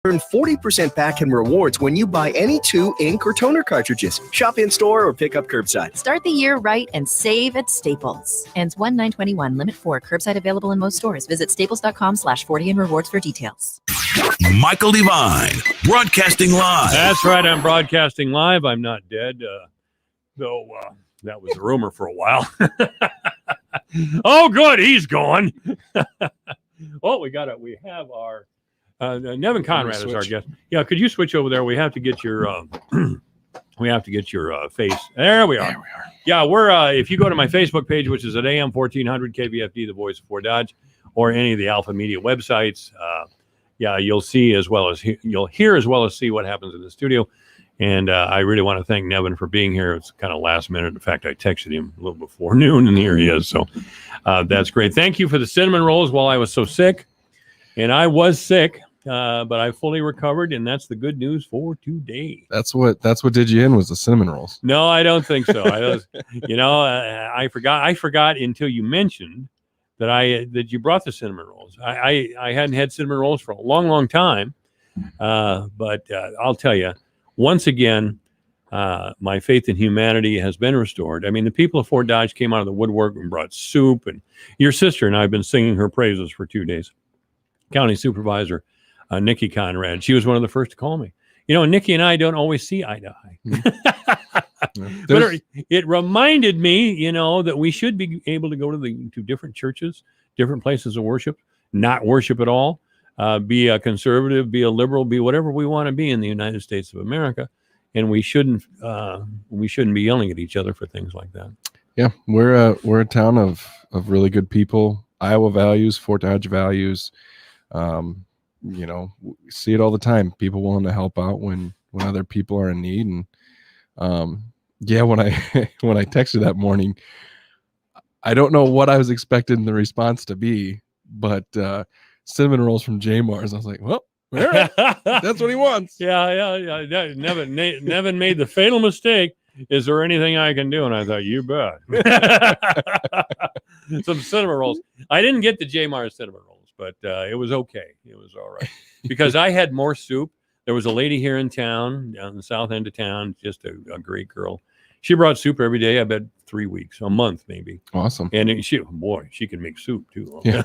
Earn 40% back in rewards when you buy any 2 ink or toner cartridges. Shop in-store or pick up curbside. Start the year right and save at Staples. Ends 1/9/21. Limit 4. Curbside available in most stores. Visit staples.com/40 in rewards for details. Michael Devine, broadcasting live. That's right, I'm broadcasting live. I'm not dead, though that was a rumor for a while. Oh, good, he's gone. Oh, we have our Nevin Conrad is our guest. Yeah, could you switch over there? We have to get your face. There we are. Yeah, we're if you go to my Facebook page, which is at AM 1400 KBFD, the voice of Fort Dodge, or any of the Alpha Media websites. You'll see as well as you'll hear as well as see what happens in the studio. And I really want to thank Nevin for being here. It's kind of last minute. In fact, I texted him a little before noon, and here he is. So that's great. Thank you for the cinnamon rolls while I was so sick. And I was sick, but I fully recovered, and that's the good news for today. That's what did you in was the cinnamon rolls. No, I don't think so. I forgot until you mentioned that you brought the cinnamon rolls. I hadn't had cinnamon rolls for a long, long time. But I'll tell you, once again, my faith in humanity has been restored. I mean, the people of Fort Dodge came out of the woodwork and brought soup, and your sister and I have been singing her praises for 2 days. County Supervisor Nikki Conrad, she was one of the first to call me. Nikki and I don't always see eye to eye. But it reminded me, that we should be able to go to different churches, different places of worship, not worship at all, be a conservative, be a liberal, be whatever we want to be in the United States of America, and we shouldn't be yelling at each other for things like that. Yeah, we're a town of really good people. Iowa values, Fort Dodge values. We see it all the time. People willing to help out when other people are in need. And when I texted that morning, I don't know what I was expecting the response to be, but cinnamon rolls from J Mars. I was like, well, all right, that's what he wants. Yeah. Nevin made the fatal mistake. Is there anything I can do? And I thought, you bet. Some cinnamon rolls. I didn't get the J Mars cinnamon rolls, but it was okay. It was all right because I had more soup. There was a lady here in town, down in the south end of town, just a great girl. She brought soup every day, I bet 3 weeks, a month maybe. Awesome. And she can make soup too. Yeah.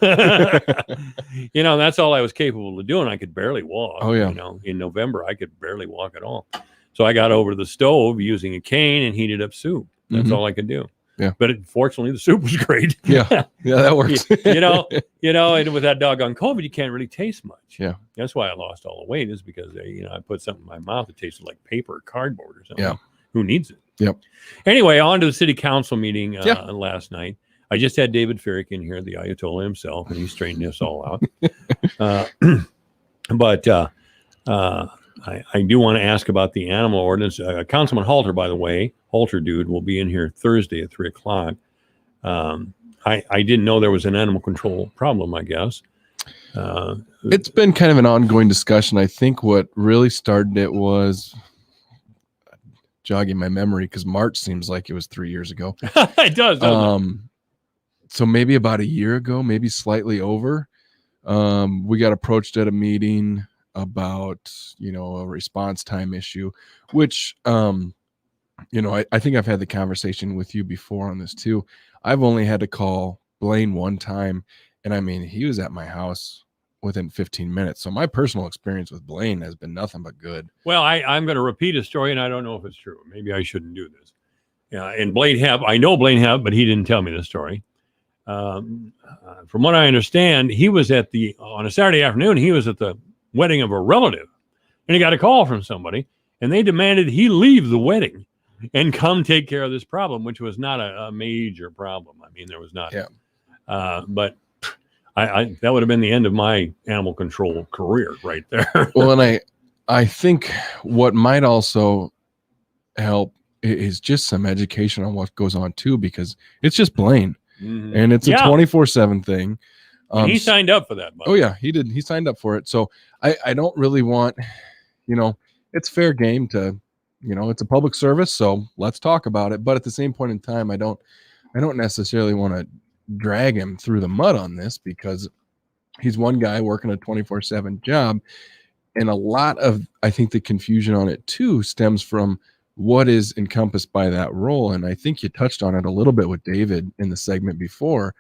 That's all I was capable of doing. I could barely walk. Oh, yeah. In November, I could barely walk at all. So I got over to the stove using a cane and heated up soup. That's all I could do. Yeah. But fortunately, the soup was great. Yeah, that works. And with that doggone COVID, you can't really taste much. Yeah. That's why I lost all the weight is because, I put something in my mouth that tasted like paper or cardboard or something. Yeah. Who needs it? Yep. Anyway, on to the city council meeting last night. I just had David Ferrick in here, the Ayatollah himself, and he straightened us all out. I do want to ask about the animal ordinance. Councilman Halter, by the way, Halter dude, will be in here Thursday at 3:00. I didn't know there was an animal control problem, I guess. It's been kind of an ongoing discussion. I think what really started it was jogging my memory because March seems like it was 3 years ago. It does. So maybe about a year ago, maybe slightly over, we got approached at a meeting about, a response time issue, which, I think I've had the conversation with you before on this too. I've only had to call Blaine one time. And I mean, he was at my house within 15 minutes. So my personal experience with Blaine has been nothing but good. Well, I'm going to repeat a story, and I don't know if it's true. Maybe I shouldn't do this. And I know Blaine Hebb, but he didn't tell me the story. From what I understand, he was on a Saturday afternoon, he was at the wedding of a relative, and he got a call from somebody, and they demanded he leave the wedding and come take care of this problem, which was not a major problem. I mean, there was not. Yeah. But I that would have been the end of my animal control career right there. Well, and I think what might also help is just some education on what goes on too, because it's just Blaine, and it's a 24/7 thing. And he signed up for that. Oh yeah, he did. He signed up for it. So I don't really want, it's fair game to, it's a public service. So let's talk about it. But at the same point in time, I don't necessarily want to drag him through the mud on this because he's one guy working a 24/7 job. And a lot of, I think, the confusion on it too stems from what is encompassed by that role. And I think you touched on it a little bit with David in the segment before,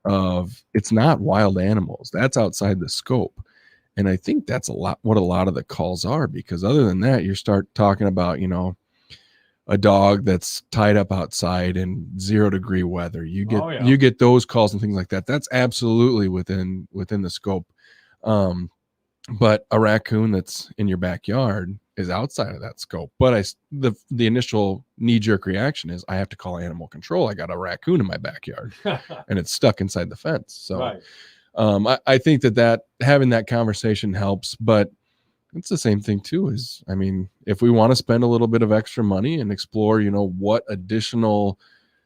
of it's not wild animals. That's outside the scope. And I think that's what a lot of the calls are, because other than that, you start talking about, a dog that's tied up outside in 0-degree weather. You get those calls and things like that. That's absolutely within the scope. But a raccoon that's in your backyard is outside of that scope. But the initial knee-jerk reaction is, I have to call animal control. I got a raccoon in my backyard and it's stuck inside the fence. So right. I think that having that conversation helps, but it's the same thing too. If we want to spend a little bit of extra money and explore, what additional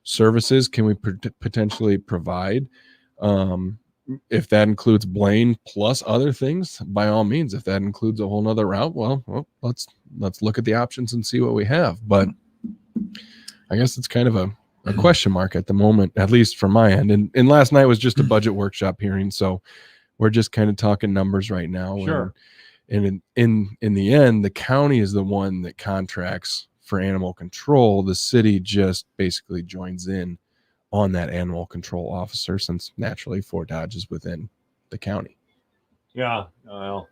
services can we potentially provide, if that includes Blaine plus other things, by all means. If that includes a whole nother route, well, let's look at the options and see what we have. But I guess it's kind of a question mark at the moment, at least from my end. And last night was just a budget workshop hearing, so we're just kind of talking numbers right now. Sure. And in the end, the county is the one that contracts for animal control. The city just basically joins in on that animal control officer, since naturally Fort Dodge is within the county. Yeah. Well,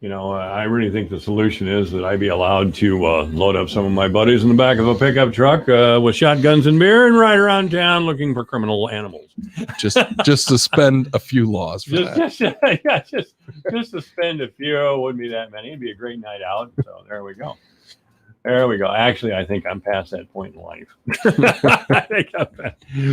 I really think the solution is that I be allowed to load up some of my buddies in the back of a pickup truck with shotguns and beer and ride around town looking for criminal animals. Just suspend a few laws for that. Just suspend a few. Wouldn't be that many. It'd be a great night out. So there we go. There we go. Actually, I think I'm past that point in life. I think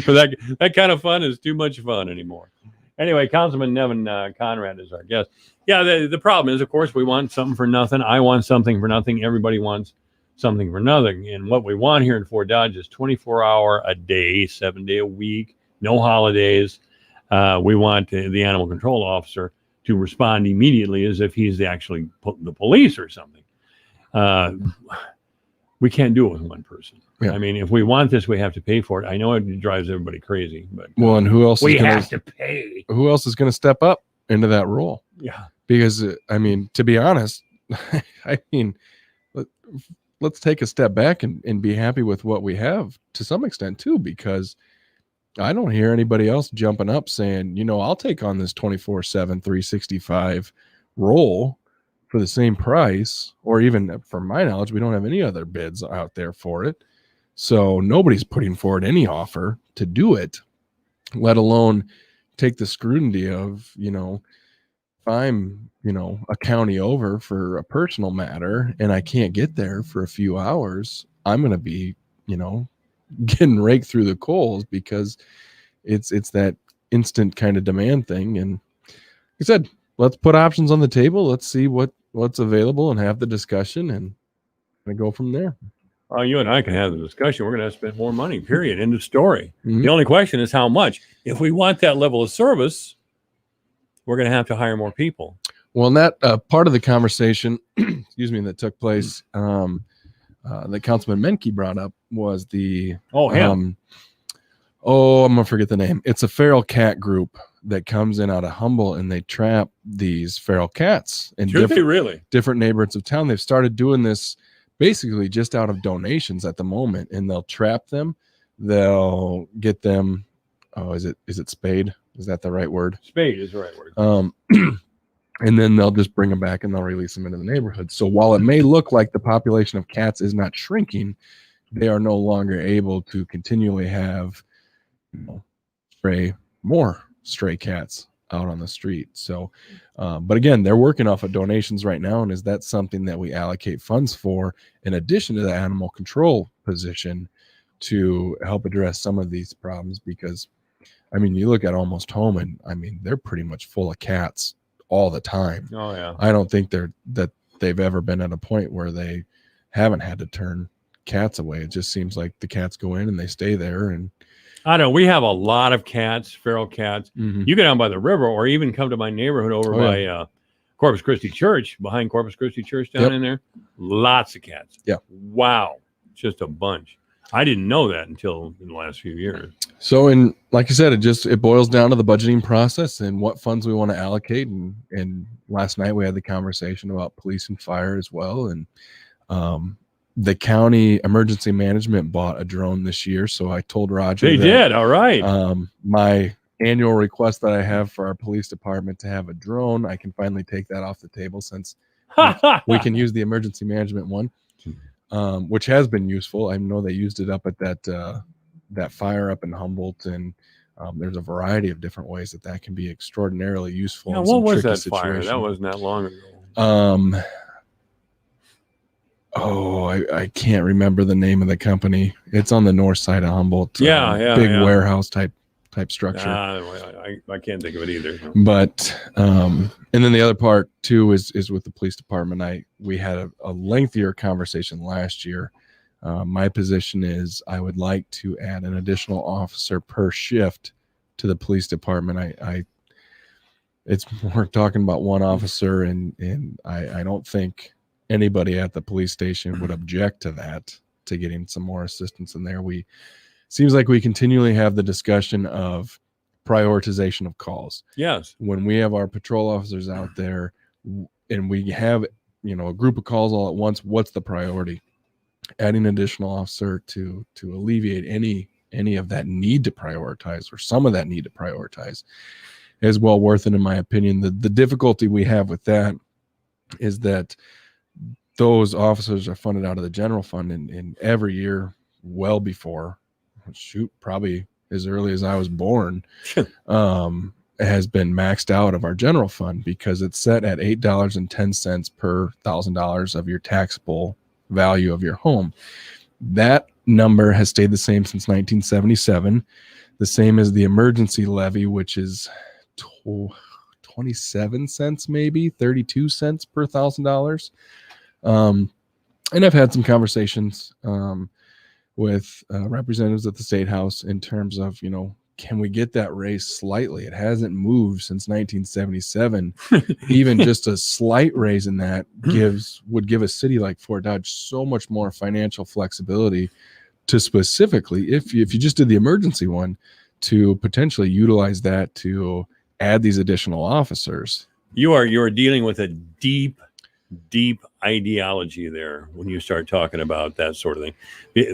for that kind of fun is too much fun anymore. Anyway, Councilman Nevin Conrad is our guest. Yeah, the problem is, of course, we want something for nothing. I want something for nothing. Everybody wants something for nothing. And what we want here in Fort Dodge is 24-hour a day, 7-day a week, no holidays. We want the animal control officer to respond immediately as if he's actually the police or something. We can't do it with one person. Yeah. If we want this, we have to pay for it. I know it drives everybody crazy, but and who else? We have to pay. Who else is going to step up into that role? Yeah, because to be honest, let's take a step back and be happy with what we have to some extent too, because I don't hear anybody else jumping up saying, I'll take on this 24/7, 365 role for the same price, or even, from my knowledge, we don't have any other bids out there for it. So nobody's putting forward any offer to do it, let alone take the scrutiny of, if I'm, a county over for a personal matter and I can't get there for a few hours, I'm going to be, getting raked through the coals, because it's that instant kind of demand thing. And like I said, let's put options on the table. Let's see what's available and have the discussion and go from there. Well, you and I can have the discussion. We're going to have to spend more money, period. End of story. Mm-hmm. The only question is how much. If we want that level of service, we're going to have to hire more people. Well, and that part of the conversation, that took place, that Councilman Menke brought up was the... I'm going to forget the name. It's a feral cat group that comes in out of Humble, and they trap these feral cats in different neighborhoods of town. They've started doing this basically just out of donations at the moment, and they'll trap them. They'll get them. Oh, is it spayed? Is that the right word? Spayed is the right word. And then they'll just bring them back and they'll release them into the neighborhood. So while it may look like the population of cats is not shrinking, they are no longer able to continually have more stray cats out on the street. So, but again, they're working off of donations right now. And is that something that we allocate funds for in addition to the animal control position to help address some of these problems? Because, you look at Almost Home and they're pretty much full of cats all the time. Oh yeah. I don't think they've ever been at a point where they haven't had to turn cats away. It just seems like the cats go in and they stay there. And I know we have a lot of cats, feral cats. Mm-hmm. You go down by the river, or even come to my neighborhood over by Corpus Christi Church, behind Corpus Christi Church down in there. Lots of cats. Yeah. Wow. Just a bunch. I didn't know that until in the last few years. So, like I said, it boils down to the budgeting process and what funds we want to allocate. And last night we had the conversation about police and fire as well. And the county emergency management bought a drone this year. So I told Roger They did. All right. My annual request that I have for our police department to have a drone, I can finally take that off the table since we can use the emergency management one, which has been useful. I know they used it up at that fire up in Humboldt, and there's a variety of different ways that can be extraordinarily useful. Yeah, in what some was tricky that fire? That situation. wasn't that long ago. I can't remember the name of the company. It's on the north side of Humboldt. Big warehouse type structure. I can't think of it either. But and then the other part too is with the police department. We had a lengthier conversation last year. My position is I would like to add an additional officer per shift to the police department. It's more talking about one officer, and I don't think anybody at the police station would object to that, to getting some more assistance in there. Seems like we continually have the discussion of prioritization of calls. Yes. When we have our patrol officers out there and we have, a group of calls all at once, what's the priority? Adding an additional officer to alleviate any of that need to prioritize, or some of that need to prioritize, is well worth it, in my opinion. The difficulty we have with that is that those officers are funded out of the general fund, and every year, well before, probably as early as I was born, has been maxed out of our general fund, because it's set at $8.10 per $1,000 of your taxable value of your home. That number has stayed the same since 1977, the same as the emergency levy, which is 27 cents, maybe 32 cents per $1,000. And I've had some conversations with representatives at the State House in terms of, can we get that raised slightly? It hasn't moved since 1977. Even just a slight raise in that would give a city like Fort Dodge so much more financial flexibility to specifically, if you just did the emergency one, to potentially utilize that to add these additional officers. You're dealing with a deep ideology there when you start talking about that sort of thing.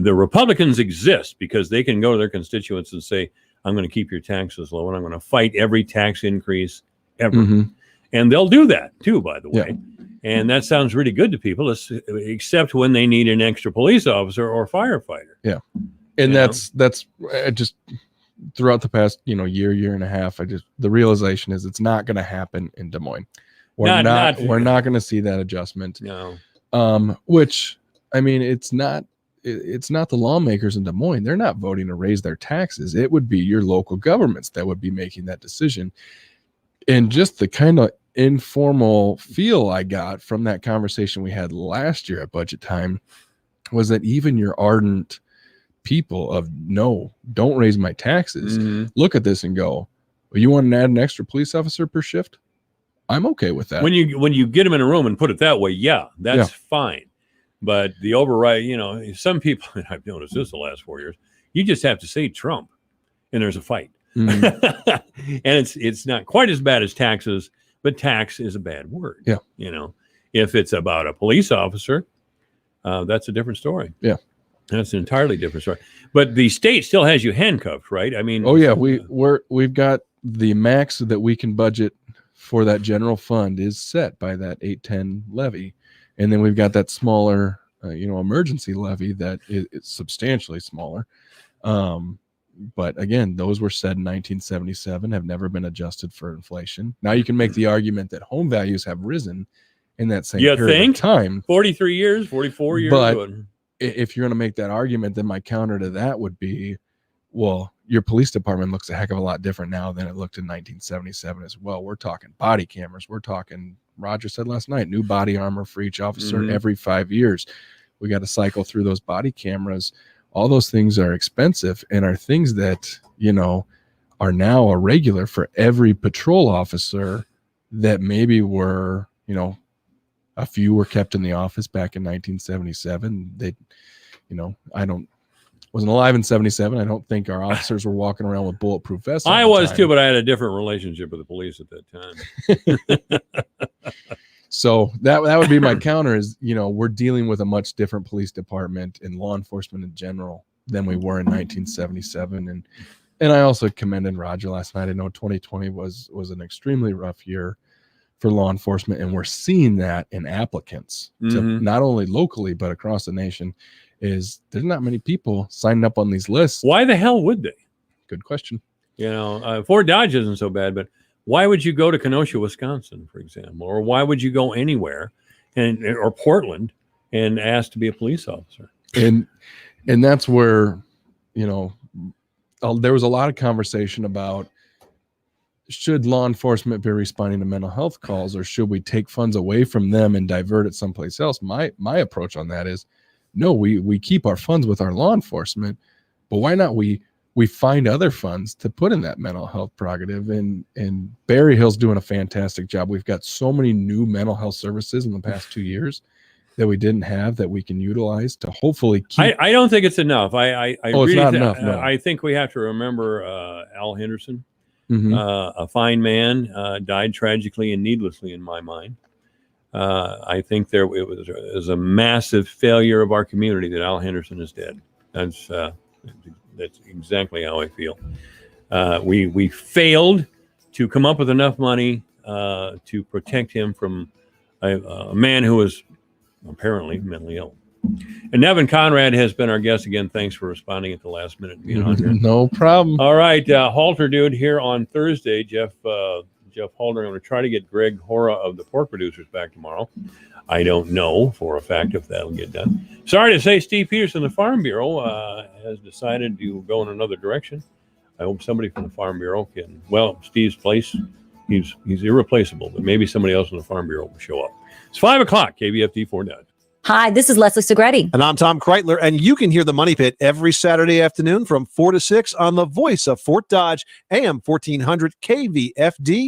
The Republicans exist because they can go to their constituents and say, I'm going to keep your taxes low, and I'm going to fight every tax increase ever. Mm-hmm. And they'll do that too, by the way. Yeah. And that sounds really good to people, except when they need an extra police officer or firefighter. Yeah. And that's just throughout the past, year and a half, the realization is it's not going to happen in Des Moines. We're not going to see that adjustment. No. Which, I mean, it's not the lawmakers in Des Moines. They're not voting to raise their taxes. It would be your local governments that would be making that decision. And just the kind of informal feel I got from that conversation we had last year at budget time was that even your ardent people of no, don't raise my taxes, look at this and go, well, you want to add an extra police officer per shift? I'm okay with that. When you get them in a room and put it that way, that's fine. But the override, some people, and I've noticed this the last 4 years, you just have to say Trump and there's a fight. Mm-hmm. And it's not quite as bad as taxes, but tax is a bad word. Yeah. If it's about a police officer, that's a different story. Yeah. That's an entirely different story. But the state still has you handcuffed, right? I mean, oh yeah, we've got the max that we can budget for that general fund is set by that 810 levy. And then we've got that smaller, emergency levy that is substantially smaller. But again, those were set in 1977, have never been adjusted for inflation. Now you can make the argument that home values have risen in that same period of time. 43 years, 44 years. But if you're going to make that argument, then my counter to that would be, well, your police department looks a heck of a lot different now than it looked in 1977 as well. We're talking body cameras. We're talking, Roger said last night, new body armor for each officer every 5 years. We got to cycle through those body cameras. All those things are expensive and are things that, are now a regular for every patrol officer that maybe were, a few were kept in the office back in 1977. They, Wasn't alive in 77. I don't think our officers were walking around with bulletproof vests. I was too, but I had a different relationship with the police at that time. So that would be my counter is, we're dealing with a much different police department and law enforcement in general than we were in 1977. And I also commended Roger last night. I know 2020 was an extremely rough year for law enforcement, and we're seeing that in applicants to not only locally but across the nation. Is there's not many people signing up on these lists. Why the hell would they? Good question. Fort Dodge isn't so bad, but why would you go to Kenosha, Wisconsin, for example, or why would you go anywhere or Portland and ask to be a police officer? And that's where, there was a lot of conversation about, should law enforcement be responding to mental health calls, or should we take funds away from them and divert it someplace else? My approach on that is, no, we keep our funds with our law enforcement, but why not we find other funds to put in that mental health prerogative? And Berry Hill's doing a fantastic job. We've got so many new mental health services in the past 2 years that we didn't have that we can utilize to hopefully keep. I don't think it's enough. It's really not enough. No. I think we have to remember Al Henderson. A fine man, died tragically and needlessly in my mind. I think it was a massive failure of our community that Al Henderson is dead. That's exactly how I feel. We failed to come up with enough money to protect him from a man who was apparently mentally ill. And Nevin Conrad has been our guest again. Thanks for responding at the last minute and being on here. No problem. All right, Halter Dude here on Thursday. Jeff Halter. I'm going to try to get Greg Hora of the Pork Producers back tomorrow. I don't know for a fact if that'll get done. Sorry to say, Steve Peterson, the Farm Bureau, has decided to go in another direction. I hope somebody from the Farm Bureau can. Well, Steve's place, he's irreplaceable, but maybe somebody else from the Farm Bureau will show up. It's 5:00. KBFD Fort Dodge. Hi, this is Leslie Segretti. And I'm Tom Kreitler, and you can hear the Money Pit every Saturday afternoon from 4 to 6 on the voice of Fort Dodge, AM 1400 KVFD,